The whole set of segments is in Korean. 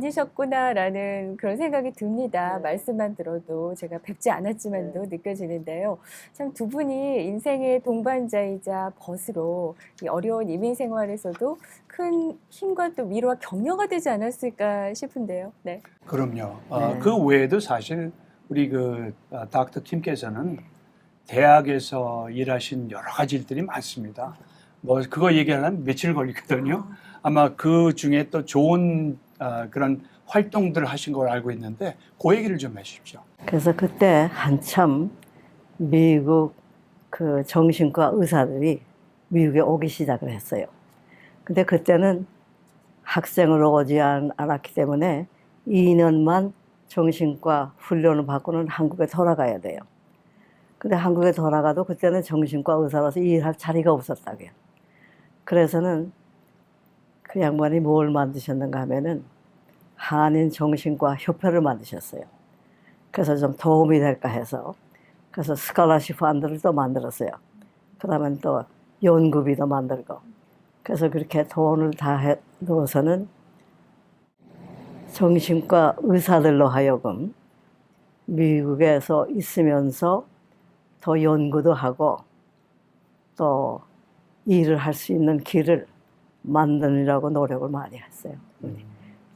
다니셨구나라는 그런 생각이 듭니다. 네. 말씀만 들어도 제가 뵙지 않았지만도 느껴지는데요. 참 두 분이 인생의 동반자이자 벗으로 이 어려운 이민 생활에서도 큰 힘과 또 위로와 격려가 되지 않았을까 싶은데요. 네. 그럼요. 네. 그 외에도 사실 우리 닥터 킴께서는 대학에서 일하신 여러 가지 일들이 많습니다. 뭐 그거 얘기하려면 며칠 걸리거든요. 아마 그 중에 또 좋은 그런 활동들을 하신 걸 알고 있는데 그 얘기를 좀 해주십시오. 그래서 그때 한참 미국 그 정신과 의사들이 미국에 오기 시작을 했어요. 근데 그때는 학생으로 오지 않았기 때문에 2년만 정신과 훈련을 받고는 한국에 돌아가야 돼요. 근데 한국에 돌아가도 그때는 정신과 의사로서 일할 자리가 없었다고요. 그래서는 그 양반이 뭘 만드셨는가 하면은 한인 정신과 협회를 만드셨어요. 그래서 좀 도움이 될까 해서 그래서 스칼라십 펀드를 또 만들었어요. 그러면 또 연구비도 만들고 그래서 그렇게 돈을 다 넣어서는 정신과 의사들로 하여금 미국에서 있으면서 더 연구도 하고 또 일을 할 수 있는 길을 만드느라고 노력을 많이 했어요.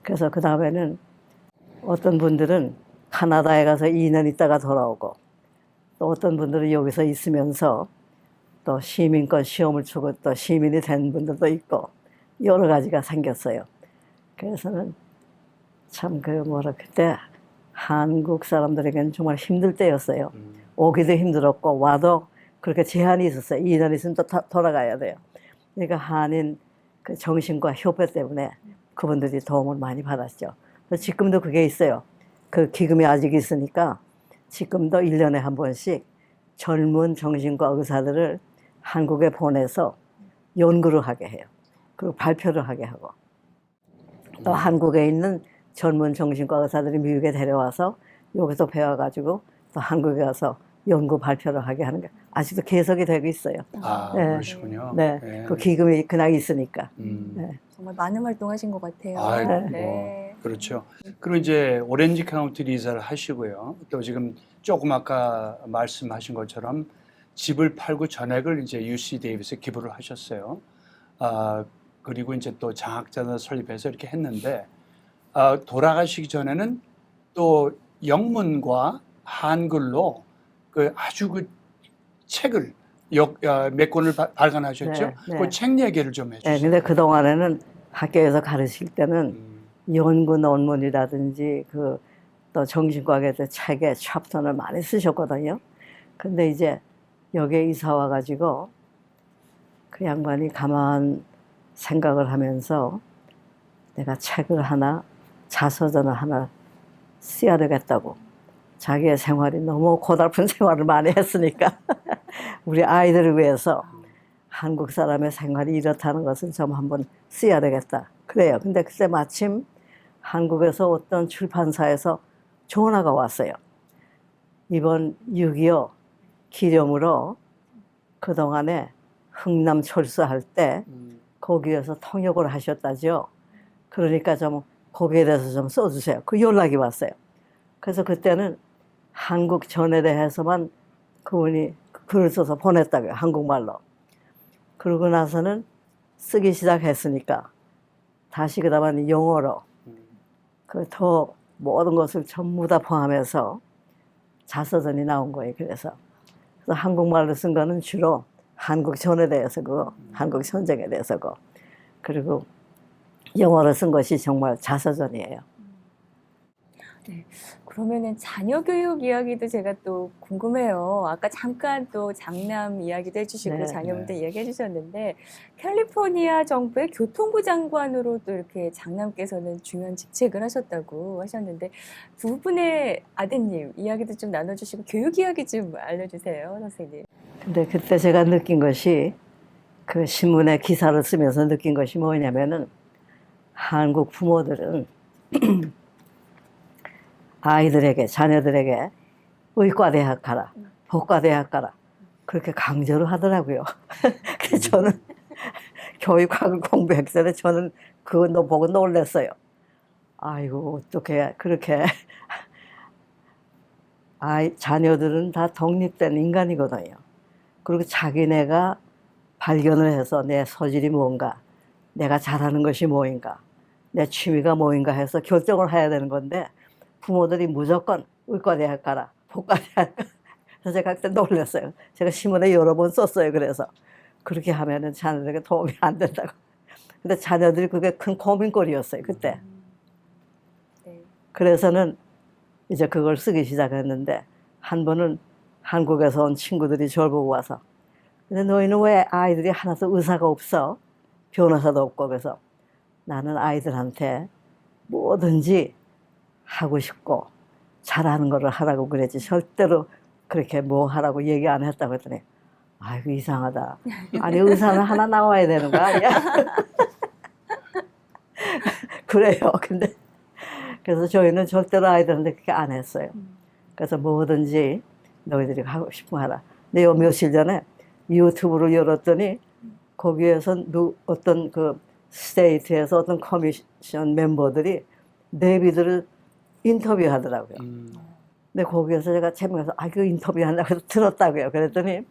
그래서 그 다음에는 어떤 분들은 캐나다에 가서 2년 있다가 돌아오고 또 어떤 분들은 여기서 있으면서 또 시민권 시험을 치고 또 시민이 된 분들도 있고 여러 가지가 생겼어요. 그래서는 참 그때 한국 사람들에게는 정말 힘들 때였어요. 오기도 힘들었고 와도 그렇게 제한이 있었어요. 2년 있으면 또 돌아가야 돼요. 그러니까 한인 그 정신과 협회 때문에 그분들이 도움을 많이 받았죠. 지금도 그게 있어요. 그 기금이 아직 있으니까 지금도 1년에 한 번씩 젊은 정신과 의사들을 한국에 보내서 연구를 하게 해요. 그리고 발표를 하게 하고 또 한국에 있는 젊은 정신과 의사들이 미국에 데려와서 여기서 배워가지고 또 한국에 가서 연구 발표를 하게 하는 게 아직도 계속이 되고 있어요. 아, 네. 그러시군요. 네. 네. 그 기금이 그냥 있으니까. 네. 정말 많은 활동하신 것 같아요. 아이고, 네. 그렇죠. 그리고 이제 오렌지 카운티 이사를 하시고요. 또 지금 조금 아까 말씀하신 것처럼 집을 팔고 전액을 이제 UC 데이비스에 기부를 하셨어요. 그리고 이제 또 장학자들 설립해서 이렇게 했는데 돌아가시기 전에는 또 영문과 한글로 그 아주 그 책을 몇 권을 발간하셨죠? 네, 네. 그 책 얘기를 좀 해주세요. 네, 근데 그동안에는 학교에서 가르칠 때는 연구 논문이라든지 또 정신과학에서 책에 챕터를 많이 쓰셨거든요. 근데 이제 여기에 이사 와가지고 그 양반이 가만 생각을 하면서 내가 책을 하나, 자서전을 하나 써야 되겠다고. 자기의 생활이 너무 고달픈 생활을 많이 했으니까 우리 아이들을 위해서 한국 사람의 생활이 이렇다는 것을 좀 한번 써야 되겠다. 그래요. 근데 그때 마침 한국에서 어떤 출판사에서 전화가 왔어요. 이번 6.25 기념으로 그동안에 흥남 철수할 때 거기에서 통역을 하셨다죠. 그러니까 좀 거기에 대해서 좀 써주세요. 그 연락이 왔어요. 그래서 그때는 한국 전에 대해서만 그분이 글을 써서 보냈다고요. 한국말로. 그러고 나서는 쓰기 시작했으니까 다시 그 다음에 영어로 더 모든 것을 전부 다 포함해서 자서전이 나온 거예요. 그래서 한국말로 쓴 거는 주로 한국 전에 대해서고 한국 전쟁에 대해서고 그리고 영어로 쓴 것이 정말 자서전이에요. 네. 그러면은 자녀 교육 이야기도 제가 또 궁금해요. 아까 잠깐 또 장남 이야기도 해주시고 네. 자녀분들 이야기 해주셨는데 캘리포니아 정부의 교통부 장관으로 또 이렇게 장남께서는 중요한 직책을 하셨다고 하셨는데 두 분의 아드님 이야기도 좀 나눠주시고 교육 이야기 좀 알려주세요, 선생님. 근데 그때 제가 느낀 것이 그 신문에 기사를 쓰면서 느낀 것이 뭐냐면은 한국 부모들은 아이들에게, 자녀들에게 의과대학 가라, 법과대학 가라 그렇게 강조를 하더라고요. 그래서 저는 교육학을 공부했을 때 저는 그거 보고 놀랐어요. 아이고 어떻게 그렇게 자녀들은 다 독립된 인간이거든요. 그리고 자기네가 발견을 해서 내 소질이 뭔가, 내가 잘하는 것이 뭐인가, 내 취미가 뭐인가 해서 결정을 해야 되는 건데 부모들이 무조건 의과대학 가라, 복과대학 가라. 그래서 제가 그때 놀랐어요. 제가 신문에 여러 번 썼어요. 그래서 그렇게 하면은 자녀들에게 도움이 안 된다고. 근데 자녀들이 그게 큰 고민거리였어요. 그때. 네. 그래서는 이제 그걸 쓰기 시작했는데 한 번은 한국에서 온 친구들이 저를 보고 와서 근데 너희는 왜 아이들이 하나도 의사가 없어? 변호사도 없고. 그래서 나는 아이들한테 뭐든지 하고 싶고 잘하는 거를 하라고 그랬지 절대로 그렇게 뭐 하라고 얘기 안 했다고 했더니 아이고 이상하다. 아니 의사는 하나 나와야 되는 거 아니야? 그래요. 근데 그래서 저희는 절대로 아이들한테 그렇게 안 했어요. 그래서 뭐든지 너희들이 하고 싶은 거 하라. 근데 요 며칠 전에 유튜브를 열었더니 거기에서 어떤 그 스테이트에서 어떤 커미션 멤버들이 데이비드를 인터뷰하더라고요. 근데 거기에서 제가 재미나서 그 인터뷰 한다고 해서 들었다고요. 그랬더니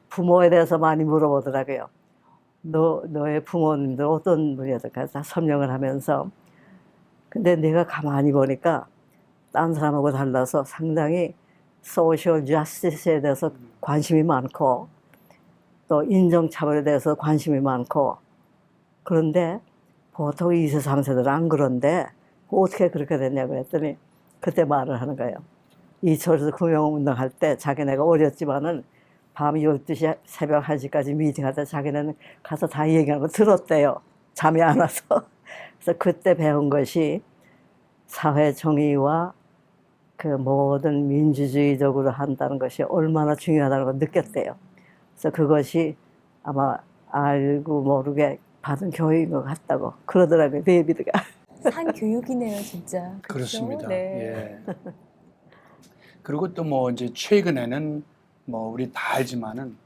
부모에 대해서 많이 물어보더라고요. 너의 부모님들 어떤 분이었을까? 다 설명을 하면서 근데 내가 가만히 보니까 딴 사람하고 달라서 상당히 소셜 저스티스에 대해서 관심이 많고 또 인종차별에 대해서 관심이 많고 그런데 보통 2세, 3세들은 안 그런데 어떻게 그렇게 됐냐고 그랬더니 그때 말을 하는 거예요. 이철수 구명운동할 때 자기네가 어렸지만은 밤 12시 새벽 1시까지 미팅할 때 자기네는 가서 다 얘기하는 거 들었대요. 잠이 안 와서. 그래서 그때 배운 것이 사회 정의와 그 모든 민주주의적으로 한다는 것이 얼마나 중요하다는 걸 느꼈대요. 그래서 그것이 아마 알고 모르게 받은 교육인 것 같다고 그러더라고요, 데이비드가. 산 교육이네요, 진짜. 그쵸? 그렇습니다. 네. 예. 그리고 또 뭐 이제 최근에는 뭐 우리 다 알지만은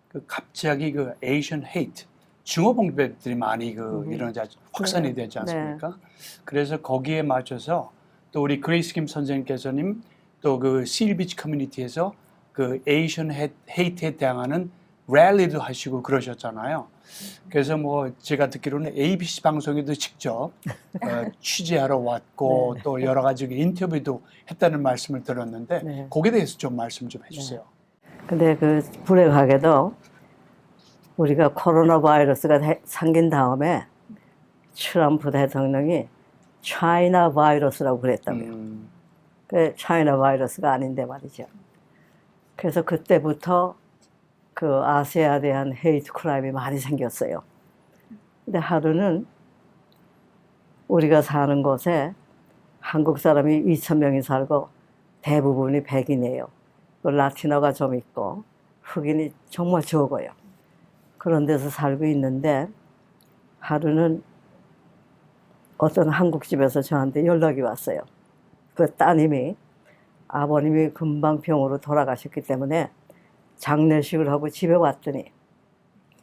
그 갑자기 그 에이션 헤이트 증오범죄들이 많이 일어나지 확산이 되지 않습니까? 그래서 거기에 맞춰서 또 우리 그레이스 김 선생님께서님 또 그 실비치 커뮤니티에서 그 에이션 헤이트에 대항하는 랠리도 하시고 그러셨잖아요. 그래서 뭐 제가 듣기로는 ABC 방송에도 직접 취재하러 왔고 네. 또 여러 가지 인터뷰도 했다는 말씀을 들었는데 네. 거기에 대해서 좀 말씀 좀 해주세요. 근데 그 불행하게도 우리가 코로나 바이러스가 생긴 다음에 트럼프 대통령이 차이나 바이러스라고 그랬다고요. 그 차이나 바이러스가 아닌데 말이죠. 그래서 그때부터 그 아시아에 대한 헤이트 크라임이 많이 생겼어요. 근데 하루는 우리가 사는 곳에 한국 사람이 2,000명이 살고 대부분이 백인이에요. 또 라티노가 좀 있고 흑인이 정말 적어요. 그런 데서 살고 있는데 하루는 어떤 한국집에서 저한테 연락이 왔어요. 그 따님이 아버님이 금방 병으로 돌아가셨기 때문에 장례식을 하고 집에 왔더니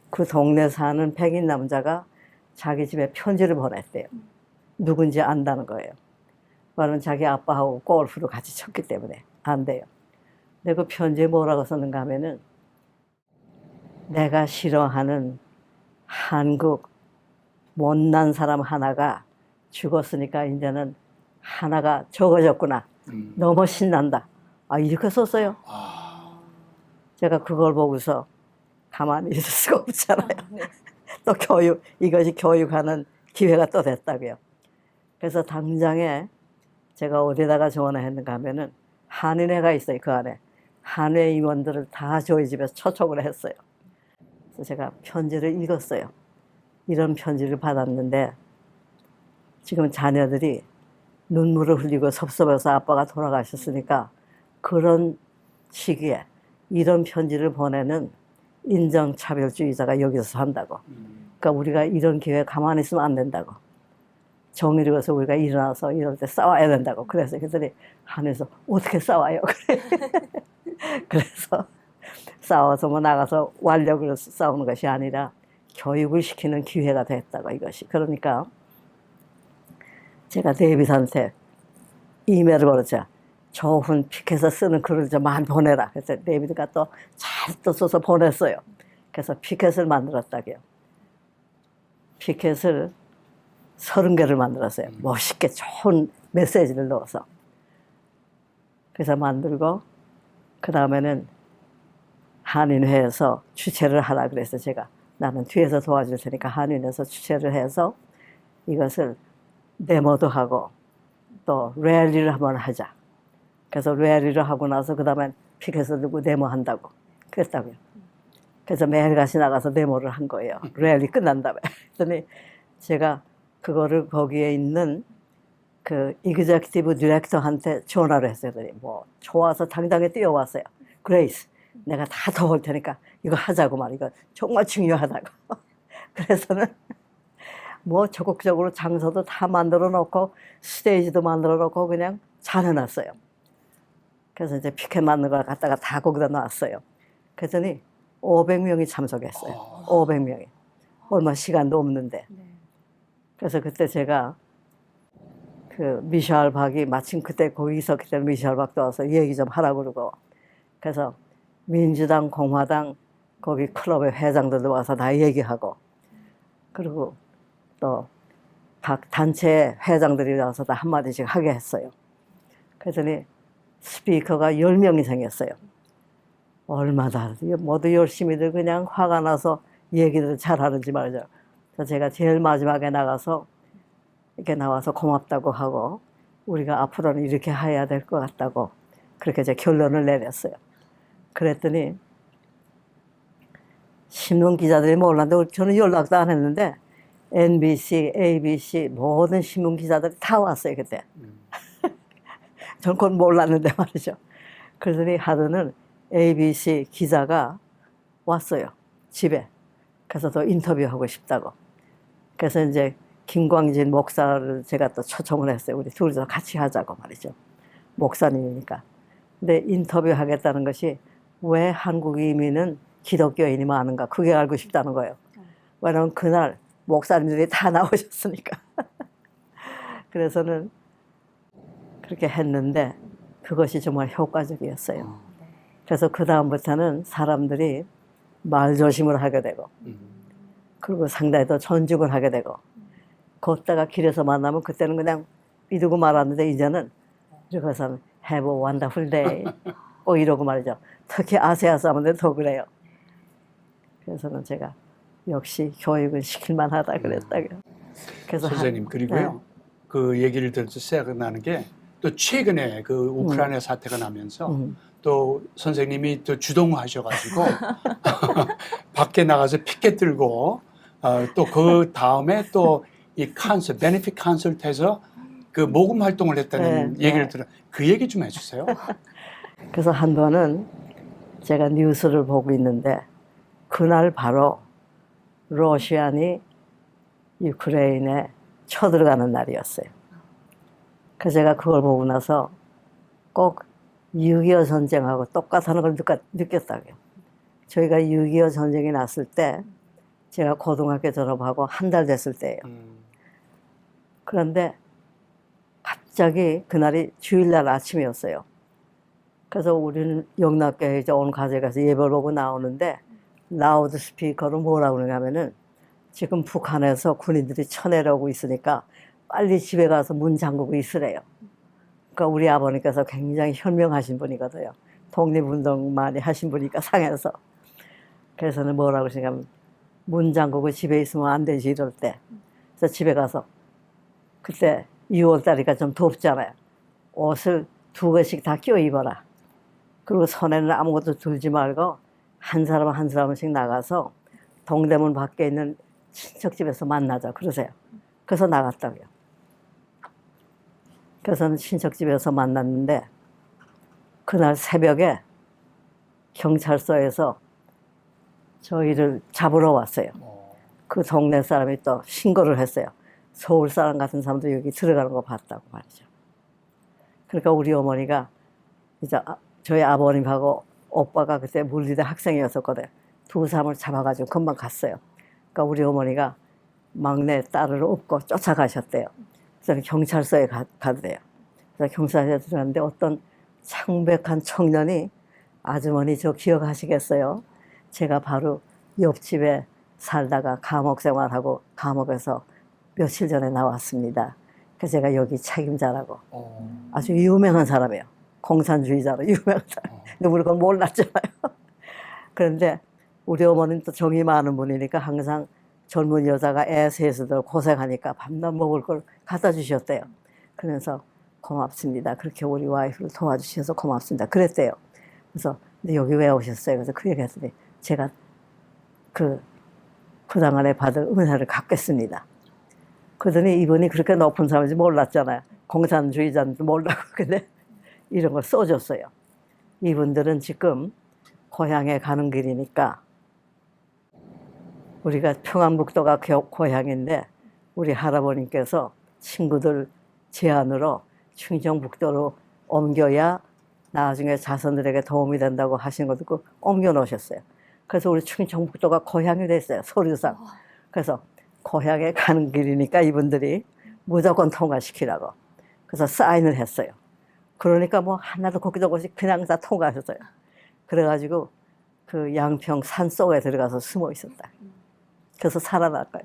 그 동네 사는 백인 남자가 자기 집에 편지를 보냈대요. 누군지 안다는 거예요. 그거는 자기 아빠하고 골프를 같이 쳤기 때문에 안 돼요. 근데 그 편지에 뭐라고 썼는가 하면은 내가 싫어하는 한국 못난 사람 하나가 죽었으니까 이제는 하나가 적어졌구나. 너무 신난다. 이렇게 썼어요. 제가 그걸 보고서 가만히 있을 수가 없잖아요. 네. 또 이것이 교육하는 기회가 또 됐다고요. 그래서 당장에 제가 어디다가 전화했는가 하면은 한인회가 있어요, 그 안에. 한인회 임원들을 다 저희 집에서 초청을 했어요. 그래서 제가 편지를 읽었어요. 이런 편지를 받았는데 지금 자녀들이 눈물을 흘리고 섭섭해서 아빠가 돌아가셨으니까 그런 시기에 이런 편지를 보내는 인종차별주의자가 여기서 산다고. 그러니까 우리가 이런 기회에 가만히 있으면 안 된다고. 정의를 위해서 우리가 일어나서 이럴 때 싸워야 된다고. 그래서 그들이 하늘에서 어떻게 싸워요? 그래서 싸워서 뭐 나가서 완력으로 싸우는 것이 아니라 교육을 시키는 기회가 됐다고 이것이. 그러니까 제가 데이빗한테 이메일을 보냈죠. 좋은 피켓에서 쓰는 글을 좀 많이 보내라. 그래서 데이빗가 또 잘 또 써서 보냈어요. 그래서 피켓을 만들었다고요. 피켓을 30개를 만들었어요. 멋있게 좋은 메시지를 넣어서. 그래서 만들고 그 다음에는 한인회에서 주최를 하라 그래서 제가 나는 뒤에서 도와줄 테니까 한인회에서 주최를 해서 이것을 데모도 하고 또 랠리를 한번 하자. 그래서 랠리를 하고 나서 그 다음에 피켓을 들고 데모한다고 그랬다고요. 그래서 매일같이 나가서 데모를 한 거예요. 랠리 끝난 다음에. 그랬더니 제가 그거를 거기에 있는 그 이그제큐티브 디렉터한테 전화를 했어요. 그랬더니 뭐 좋아서 당장에 뛰어왔어요. 그레이스, 내가 다 도울 테니까 이거 하자고 말. 이거 정말 중요하다고. 그래서는 뭐 적극적으로 장소도 다 만들어 놓고 스테이지도 만들어 놓고 그냥 잘 해놨어요. 그래서 이제 피켓 만든 걸 갖다가 다 거기다 놨어요. 그랬더니 500명이 참석했어요. 500명이. 얼마 시간도 없는데. 그래서 그때 제가 그 미셸 박이 마침 그때 거기 있었기 때문에 미셸 박도 와서 얘기 좀 하라고 그러고 그래서 민주당, 공화당 거기 클럽의 회장들도 와서 다 얘기하고 그리고 또 각 단체 회장들이 와서 다 한마디씩 하게 했어요. 그랬더니 스피커가 10명이 생겼어요. 얼마나 모두 열심히들 그냥 화가 나서 얘기를 잘하는지 말이죠. 그래서 제가 제일 마지막에 나가서 이렇게 나와서 고맙다고 하고 우리가 앞으로는 이렇게 해야 될 것 같다고 그렇게 이제 결론을 내렸어요. 그랬더니 신문 기자들이 몰랐는데 저는 연락도 안 했는데 NBC, ABC 모든 신문 기자들이 다 왔어요 그때. 저는 그건 몰랐는데 말이죠. 그러더니 하루는 ABC 기자가 왔어요 집에. 그래서 또 인터뷰하고 싶다고. 그래서 이제 김광진 목사를 제가 또 초청을 했어요. 우리 둘이서 같이 하자고 말이죠. 목사님이니까. 근데 인터뷰하겠다는 것이 왜 한국 이민은 기독교인이 많은가 그게 알고 싶다는 거예요. 왜냐하면 그날 목사님들이 다 나오셨으니까. 그래서는 그렇게 했는데 그것이 정말 효과적이었어요. 그래서 그 다음부터는 사람들이 말조심을 하게 되고 그리고 상당히 더 존중을 하게 되고 걷다가 길에서 만나면 그때는 그냥 이러고 말았는데 이제는 이렇게 해서 Have a wonderful day 이러고 말이죠. 특히 아세아 사람들 더 그래요. 그래서는 제가 역시 교육은 시킬만 하다 그랬다고요. 그래서 선생님 그리고요. 네. 그 얘기를 들어서 생각나는 게 또 최근에 그 우크라이나 사태가 나면서 또 선생님이 또 주동하셔가지고 밖에 나가서 피켓 들고 또 그 다음에 또 이 컨설, 베네핏 컨설트에서 그 모금 활동을 했다는 네, 얘기를 네. 들어. 그 얘기 좀 해주세요. 그래서 한 번은 제가 뉴스를 보고 있는데 그날 바로 러시아니 유크레인에 쳐들어가는 날이었어요. 그래서 제가 그걸 보고 나서 꼭 6.25 전쟁하고 똑같다는 걸 느꼈다고요. 저희가 6.25 전쟁이 났을 때 제가 고등학교 졸업하고 한 달 됐을 때예요. 그런데 갑자기 그날이 주일날 아침이었어요. 그래서 우리는 영락교회 이제 온 가정에 가서 예배를 보고 나오는데 라우드 스피커로 뭐라고 그러냐면은 지금 북한에서 군인들이 쳐내려오고 있으니까 빨리 집에 가서 문 잠그고 있으래요. 그러니까 우리 아버님께서 굉장히 현명하신 분이거든요. 독립운동 많이 하신 분이니까 상해서. 그래서는 뭐라고 생각하면 문 잠그고 집에 있으면 안 되지 이럴 때. 그래서 집에 가서 그때 6월달이니까 좀 덥잖아요. 옷을 2개씩 다 껴 입어라. 그리고 손에는 아무것도 들지 말고 한 사람 한 사람씩 나가서 동대문 밖에 있는 친척집에서 만나자 그러세요. 그래서 나갔다고요. 그래서 친척집에서 만났는데 그날 새벽에 경찰서에서 저희를 잡으러 왔어요. 그 동네 사람이 또 신고를 했어요. 서울 사람 같은 사람도 여기 들어가는 거 봤다고 말이죠. 그러니까 우리 어머니가 이제 저희 아버님하고 오빠가 그때 물리대 학생이었었거든요. 두 사람을 잡아가지고 금방 갔어요. 그러니까 우리 어머니가 막내 딸을 업고 쫓아가셨대요. 그래서 경찰서에 가더래요. 그래서 경찰서에 들어갔는데 어떤 창백한 청년이 아주머니 저 기억하시겠어요? 제가 바로 옆집에 살다가 감옥 생활하고 감옥에서 며칠 전에 나왔습니다. 그래서 제가 여기 책임자라고. 아주 유명한 사람이에요. 공산주의자로 유명한 사람. 근데 우리 그건 몰랐잖아요. 그런데 우리 어머니는 또 정이 많은 분이니까 항상 젊은 여자가 애 셋을 고생하니까 밤낮 먹을 걸 갖다 주셨대요. 그래서 고맙습니다. 그렇게 우리 와이프를 도와주셔서 고맙습니다. 그랬대요. 그래서 근데 여기 왜 오셨어요? 그래서 그 얘기했더니 제가 그당 안에 받을 은혜를 갚겠습니다. 그러더니 이분이 그렇게 높은 사람인지 몰랐잖아요. 공산주의자인지 몰라고. 근데 이런 걸 써줬어요. 이분들은 지금 고향에 가는 길이니까 우리가 평안북도가 고향인데 우리 할아버님께서 친구들 제안으로 충청북도로 옮겨야 나중에 자손들에게 도움이 된다고 하신 거 듣고 옮겨 놓으셨어요. 그래서 우리 충청북도가 고향이 됐어요. 서류상. 그래서 고향에 가는 길이니까 이분들이 무조건 통과시키라고. 그래서 사인을 했어요. 그러니까 뭐 하나도 걷기도 없이 그냥 다 통과하셨어요. 그래가지고 그 양평 산 속에 들어가서 숨어 있었다. 그래서 살아났어요.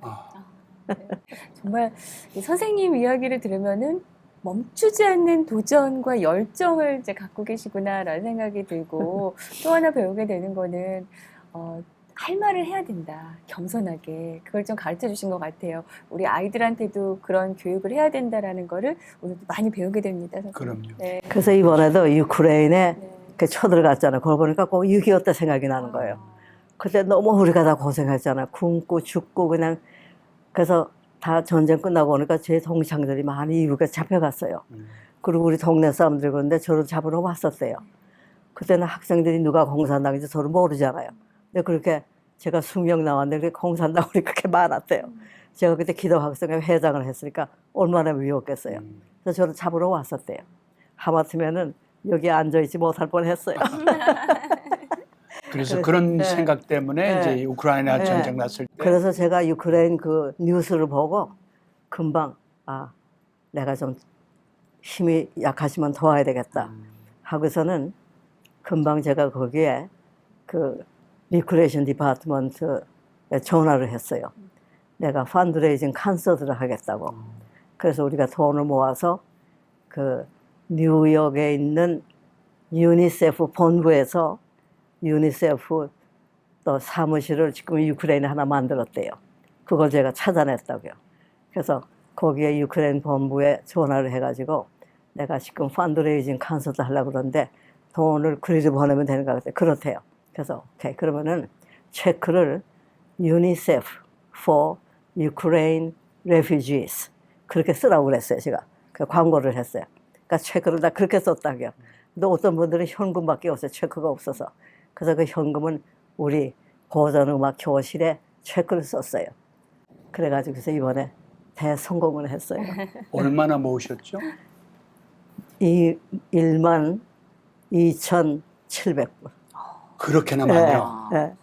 정말 이 선생님 이야기를 들으면은 멈추지 않는 도전과 열정을 이제 갖고 계시구나라는 생각이 들고 또 하나 배우게 되는 거는 할 말을 해야 된다. 겸손하게. 그걸 좀 가르쳐 주신 것 같아요. 우리 아이들한테도 그런 교육을 해야 된다라는 거를 오늘 많이 배우게 됩니다. 선생님. 그럼요. 네. 그래서 이번에도 유크레인에 네. 쳐들어갔잖아요. 그걸 보니까 꼭 6.25 때 생각이 나는 거예요. 그때 너무 우리가 다 고생했잖아요. 굶고 죽고 그냥. 그래서 다 전쟁 끝나고 오니까 제 동창들이 많이 미국에 잡혀갔어요. 그리고 우리 동네 사람들이 그런데 저를 잡으러 왔었대요. 그때는 학생들이 누가 공산당인지 저를 모르잖아요. 근데 그렇게 제가 수명 나왔는데 공산당이 그렇게 많았대요. 제가 그때 기도학생회 회장을 했으니까 얼마나 미웠겠어요. 그래서 저를 잡으러 왔었대요. 하마터면은 여기 앉아있지 못할 뻔했어요. 그래서 그런 네. 생각 때문에 네. 이제 우크라이나 네. 전쟁 났을 때 그래서 제가 유크레인 그 뉴스를 보고 금방 내가 좀 힘이 약하지만 도와야 되겠다 하고서는 금방 제가 거기에 그 리크레이션 디파트먼트에 전화를 했어요. 내가 펀드레이징 콘서트를 하겠다고. 그래서 우리가 돈을 모아서 그 뉴욕에 있는 유니세프 본부에서 유니세프 또 사무실을 지금 유크레인에 하나 만들었대요. 그걸 제가 찾아냈다고요. 그래서 거기에 유크레인 본부에 전화를 해가지고 내가 지금 펀드레이징 콘서트 하려고 그러는데 돈을 그리로 보내면 되는가 그랬더니 그렇대요. 그래서 오케이 그러면은 체크를 UNICEF for Ukraine Refugees 그렇게 쓰라고 그랬어요. 제가 그 광고를 했어요. 그러니까 체크를 다 그렇게 썼다고요. 근데 어떤 분들은 현금밖에 없어요. 체크가 없어서. 그래서 그 현금은 우리 고전음악 교실에 체크를 썼어요. 그래가지고 그래서 이번에 대성공을 했어요. 얼마나 모으셨죠? 12,700불. 그렇게나 많요. 네.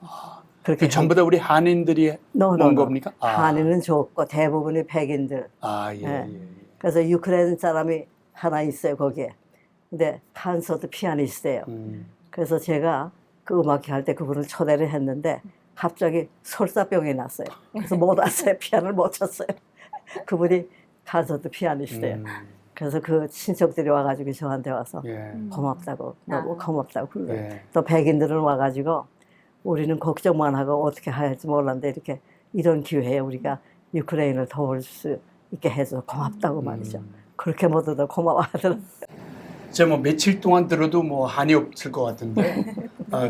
그렇게 전부 다 우리 한인들이 온 겁니까? 한인은 좋고 대부분이 백인들. 예, 네. 예. 그래서 유크레인 사람이 하나 있어요 거기에. 근데 콘서트 피아니스트예요. 그래서 제가 그 음악회 할 때 그분을 초대를 했는데 갑자기 설사병이 났어요. 그래서 못 왔어요. 피아노를 못 쳤어요. 그분이 콘서트 피아니스트예요. 그래서 그 친척들이 와가지고 저한테 와서 고맙다고 너무 고맙다고 그래요. 또 백인들은 와가지고 우리는 걱정만 하고 어떻게 할지 몰랐는데 이렇게 이런 기회에 우리가 유크레인을 도울 수 있게 해줘서 고맙다고 말이죠. 그렇게 모두들 고마워하더라고요. 제가 뭐 며칠 동안 들어도 뭐 한이 없을 것 같은데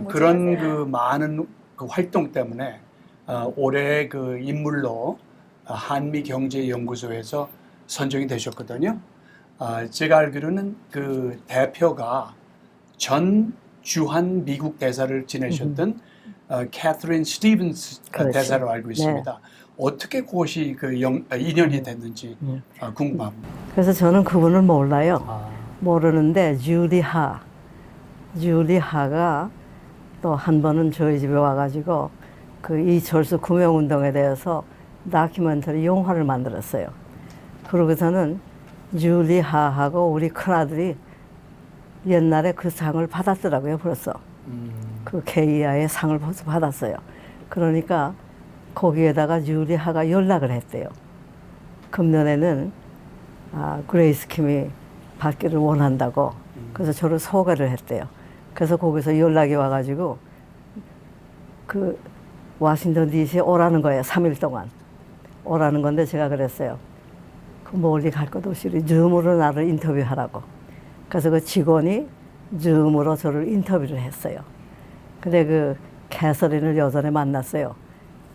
그런 그 많은 그 활동 때문에 올해 그 인물로 한미경제연구소에서 선정이 되셨거든요. 제가 알기로는 그 대표가 전 주한 미국 대사를 지내셨던 캐서린 스티븐스 그렇죠. 대사로 알고 있습니다. 네. 어떻게 그것이 그 인연이 됐는지 궁금합니다. 그래서 저는 그분을 몰라요. 모르는데 주리하가 또 한 번은 저희 집에 와가지고 그 이철수 구명운동에 대해서 다큐멘터리 영화를 만들었어요. 그러고서는 줄리 하하고 우리 큰아들이 옛날에 그 상을 받았더라고요, 벌써. 그 KEI의 상을 벌써 받았어요. 그러니까 거기에다가 줄리 하가 연락을 했대요. 금년에는 그레이스 킴이 받기를 원한다고. 그래서 저를 소개를 했대요. 그래서 거기서 연락이 와가지고 그 워싱턴 DC에 오라는 거예요. 3일 동안. 오라는 건데 제가 그랬어요. 그 멀리 갈 것 없이 줌으로 나를 인터뷰하라고. 그래서 그 직원이 줌으로 저를 인터뷰를 했어요. 근데 그 캐서린을 여전히 만났어요.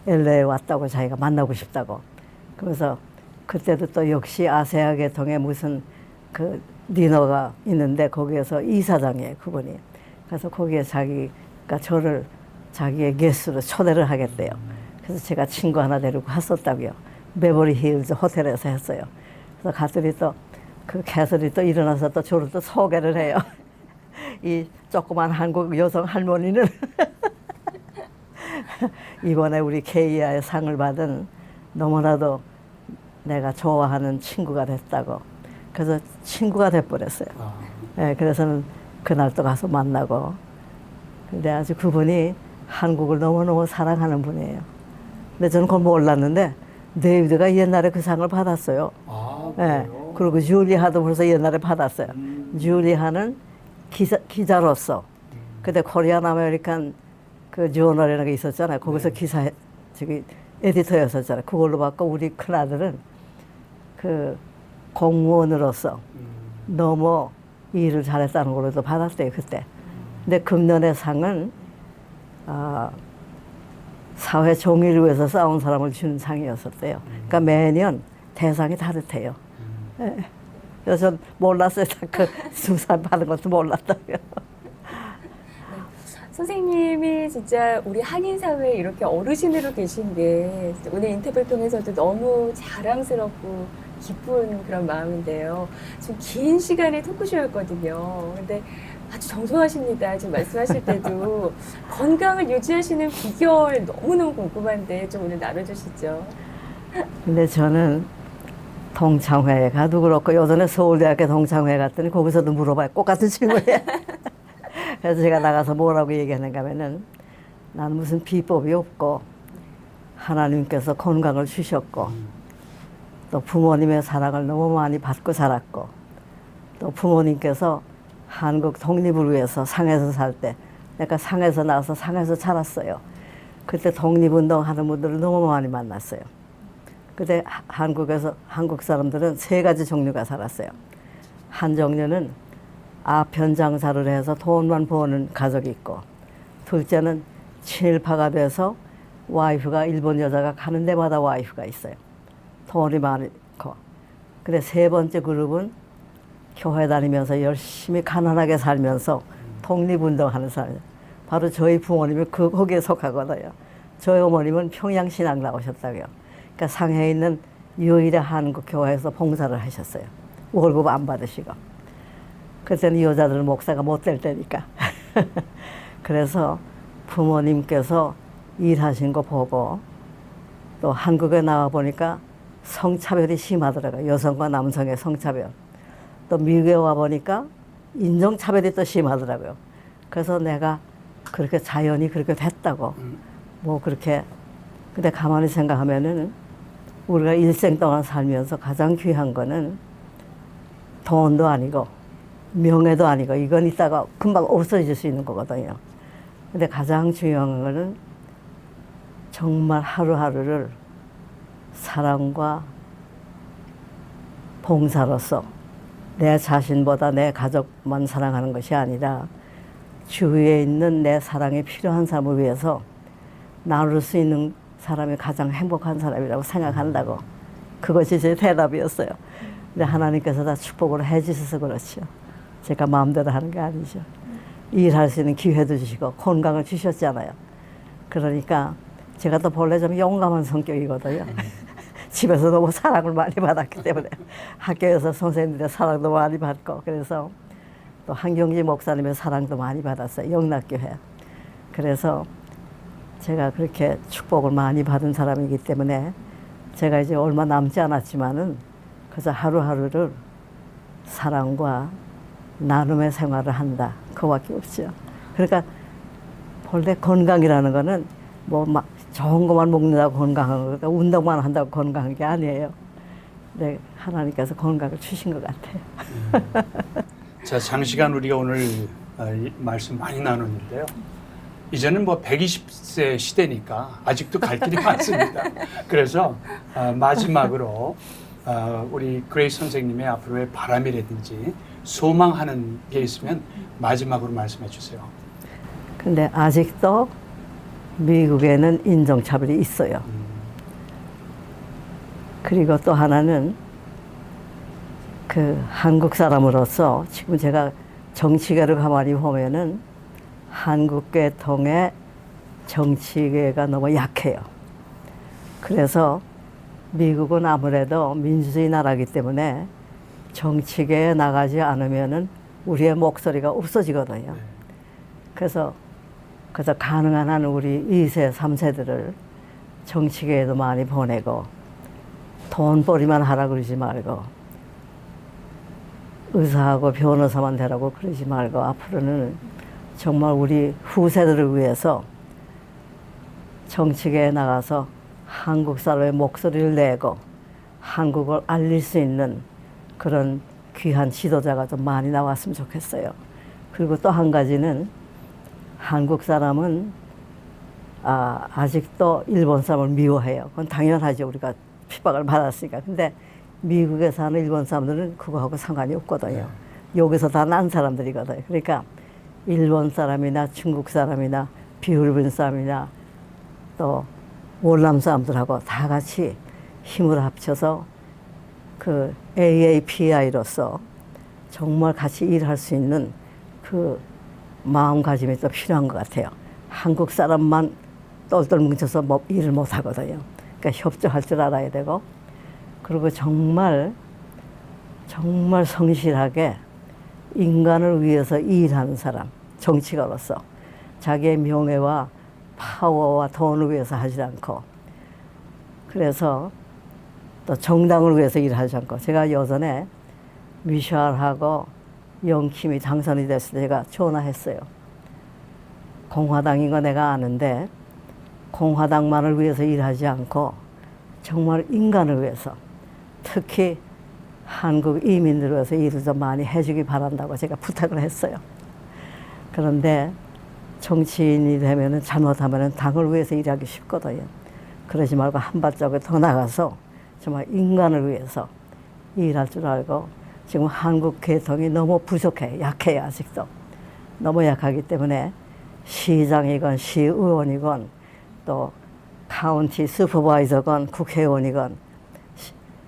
LA에 왔다고 자기가 만나고 싶다고. 그래서 그때도 또 역시 아세아 계통에 무슨 그 디너가 있는데 거기에서 이사장이에요, 그분이. 그래서 거기에 자기가 저를 자기의 게스트로 초대를 하겠대요. 그래서 제가 친구 하나 데리고 갔었다고요. 베버리 힐즈 호텔에서 했어요. 그래서 갔더니 또 그 캐서린이 또 일어나서 또 저를 또 소개를 해요. 이 조그만 한국 여성 할머니는 이번에 우리 KEI의 상을 받은 너무나도 내가 좋아하는 친구가 됐다고. 그래서 친구가 돼버렸어요. 네, 그래서는 그날 또 가서 만나고. 근데 아주 그분이 한국을 너무너무 사랑하는 분이에요. 근데 저는 그걸 몰랐는데 데이비드가 옛날에 그 상을 받았어요. 네, 그리고 줄리아도 벌써 옛날에 받았어요. 줄리아는 기자로서 그때 코리안 아메리칸 그 저널이라는 게 있었잖아요. 거기서 기사 저기 에디터였었잖아요. 그걸로 받고 우리 큰아들은 그 공무원으로서 너무 일을 잘했다는 걸로도 받았대요, 그때. 근데 금년의 상은 사회 정의를 위해서 싸운 사람을 주는 상이었었대요. 그러니까 매년 대상이 다르대요. 네. 그래서 전 몰랐어요. 그 수상 받은 것도 몰랐다고요. 선생님이 진짜 우리 한인 사회에 이렇게 어르신으로 계신 게 오늘 인터뷰를 통해서도 너무 자랑스럽고 기쁜 그런 마음인데요. 지금 긴 시간의 토크쇼였거든요. 근데 아주 정소하십니다. 지금 말씀하실 때도 건강을 유지하시는 비결 너무너무 궁금한데 좀 오늘 나눠주시죠. 근데 저는 동창회에 가도 그렇고 요전에 서울대학교 동창회 갔더니 거기서도 물어봐요. 똑같은 질문이에요. 그래서 제가 나가서 뭐라고 얘기하는가 하면은 나는 무슨 비법이 없고 하나님께서 건강을 주셨고 또 부모님의 사랑을 너무 많이 받고 자랐고 또 부모님께서 한국 독립을 위해서 상해에서 살 때 내가 상해에서 나와서 상해에서 자랐어요. 그때 독립운동 하는 분들을 너무 많이 만났어요. 그때 한국에서 한국 사람들은 세 가지 종류가 살았어요. 한 종류는 아편 장사를 해서 돈만 버는 가족이 있고, 둘째는 친일파가 돼서 와이프가 일본 여자가 가는 데마다 와이프가 있어요. 돈이 많고. 근데 세 번째 그룹은 교회 다니면서 열심히 가난하게 살면서 독립운동하는 사람이에요. 바로 저희 부모님이 거기에 속하거든요. 저희 어머님은 평양신앙 나오셨다고요. 그러니까 상해에 있는 유일의 한국 교회에서 봉사를 하셨어요. 월급 안 받으시고. 그때는 여자들 목사가 못 될 때니까. 그래서 부모님께서 일하신 거 보고 또 한국에 나와 보니까 성차별이 심하더라고요. 여성과 남성의 성차별. 또 미국에 와 보니까 인종차별이 또 심하더라고요. 그래서 내가 그렇게 자연이 그렇게 됐다고. 뭐 그렇게. 근데 가만히 생각하면은 우리가 일생 동안 살면서 가장 귀한 거는 돈도 아니고 명예도 아니고 이건 이따가 금방 없어질 수 있는 거거든요. 근데 가장 중요한 거는 정말 하루하루를 사랑과 봉사로서 내 자신보다 내 가족만 사랑하는 것이 아니라 주위에 있는 내 사랑이 필요한 사람을 위해서 나눌 수 있는 사람이 가장 행복한 사람이라고 생각한다고. 그것이 제 대답이었어요. 근데 하나님께서 다 축복을 해주셔서 그렇죠. 제가 마음대로 하는 게 아니죠. 일할 수 있는 기회도 주시고 건강을 주셨잖아요. 그러니까 제가 또 본래 좀 용감한 성격이거든요. 집에서 너무 사랑을 많이 받았기 때문에 학교에서 선생님들의 사랑도 많이 받고 그래서 또 한경지 목사님의 사랑도 많이 받았어요. 영락교회. 그래서 제가 그렇게 축복을 많이 받은 사람이기 때문에 제가 이제 얼마 남지 않았지만은 그래서 하루하루를 사랑과 나눔의 생활을 한다. 그거밖에 없죠. 그러니까 본래 건강이라는 거는 뭐 막 좋은 것만 먹는다고 건강한 거니까 운동만 한다고 건강한 게 아니에요. 네, 하나님께서 건강을 주신 것 같아요. 자, 장시간 우리가 오늘 이 말씀 많이 나눴는데요. 이제는 뭐 120세 시대니까 아직도 갈 길이 많습니다. 그래서 마지막으로 우리 그레이스 선생님의 앞으로의 바람이라든지 소망하는 게 있으면 마지막으로 말씀해 주세요. 근데 아직도 미국에는 인종차별이 있어요. 그리고 또 하나는 그 한국 사람으로서 지금 제가 정치계를 가만히 보면은 한국계통의 정치계가 너무 약해요. 그래서 미국은 아무래도 민주주의 나라이기 때문에 정치계에 나가지 않으면은 우리의 목소리가 없어지거든요. 그래서 가능한 한 우리 2세, 3세들을 정치계에도 많이 보내고 돈벌이만 하라 그러지 말고 의사하고 변호사만 되라고 그러지 말고 앞으로는 정말 우리 후세들을 위해서 정치계에 나가서 한국 사람의 목소리를 내고 한국을 알릴 수 있는 그런 귀한 지도자가 좀 많이 나왔으면 좋겠어요. 그리고 또 한 가지는 한국 사람은 아직도 일본 사람을 미워해요. 그건 당연하죠. 우리가 핍박을 받았으니까. 근데 미국에 사는 일본 사람들은 그거하고 상관이 없거든요. 여기서 다 난 사람들이거든요. 그러니까 일본 사람이나 중국 사람이나 필리핀 사람이나 또 월남 사람들하고 다 같이 힘을 합쳐서 그 AAPI로서 정말 같이 일할 수 있는 그 마음가짐이 또 필요한 것 같아요. 한국 사람만 똘똘 뭉쳐서 뭐 일을 못 하거든요. 그러니까 협조할 줄 알아야 되고, 그리고 정말 성실하게 인간을 위해서 일하는 사람, 정치가로서 자기의 명예와 파워와 돈을 위해서 하지 않고, 그래서 또 정당을 위해서 일하지 않고, 제가 예전에 미셸하고 영킴이 당선이 됐을 때 제가 전화했어요. 공화당인 거 내가 아는데 공화당만을 위해서 일하지 않고 정말 인간을 위해서, 특히 한국 이민들을 위해서 일을 좀 많이 해주기 바란다고 제가 부탁을 했어요. 그런데 정치인이 되면은 잘못하면은 당을 위해서 일하기 쉽거든요. 그러지 말고 한 발자국 더 나가서 정말 인간을 위해서 일할 줄 알고, 지금 한국 계통이 너무 부족해, 약해요. 아직도 너무 약하기 때문에 시장이건 시의원이건 또 카운티 슈퍼바이저건 국회의원이건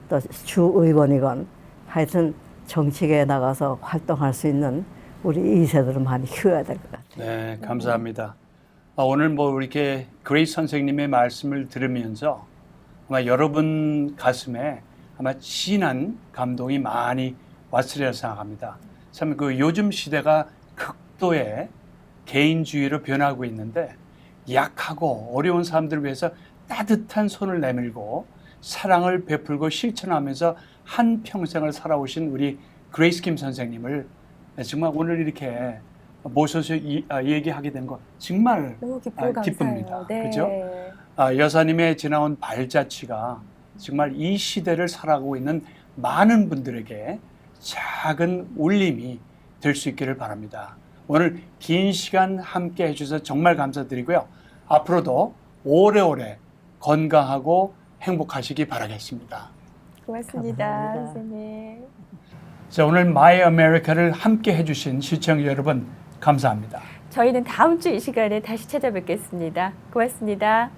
또 주의원이건 하여튼 정치계에 나가서 활동할 수 있는 우리 2세들을 많이 키워야 될 것 같아요. 네, 감사합니다. 오늘 뭐 이렇게 그레이스 선생님의 말씀을 들으면서 아마 여러분 가슴에 아마 진한 감동이 많이 왔으리라 생각합니다. 참 그 요즘 시대가 극도의 개인주의로 변하고 있는데, 약하고 어려운 사람들을 위해서 따뜻한 손을 내밀고 사랑을 베풀고 실천하면서 한 평생을 살아오신 우리 그레이스 김 선생님을 정말 오늘 이렇게 모셔서 얘기하게 된 거 정말 너무 기쁘고 기쁩니다. 감사해요. 네. 그죠? 여사님의 지나온 발자취가 정말 이 시대를 살아가고 있는 많은 분들에게 작은 울림이 될 수 있기를 바랍니다. 오늘 긴 시간 함께 해주셔서 정말 감사드리고요. 앞으로도 오래오래 건강하고 행복하시기 바라겠습니다. 고맙습니다, 감사합니다. 선생님. 자, 오늘 마이 아메리카를 함께 해주신 시청자 여러분 감사합니다. 저희는 다음 주 이 시간에 다시 찾아뵙겠습니다. 고맙습니다.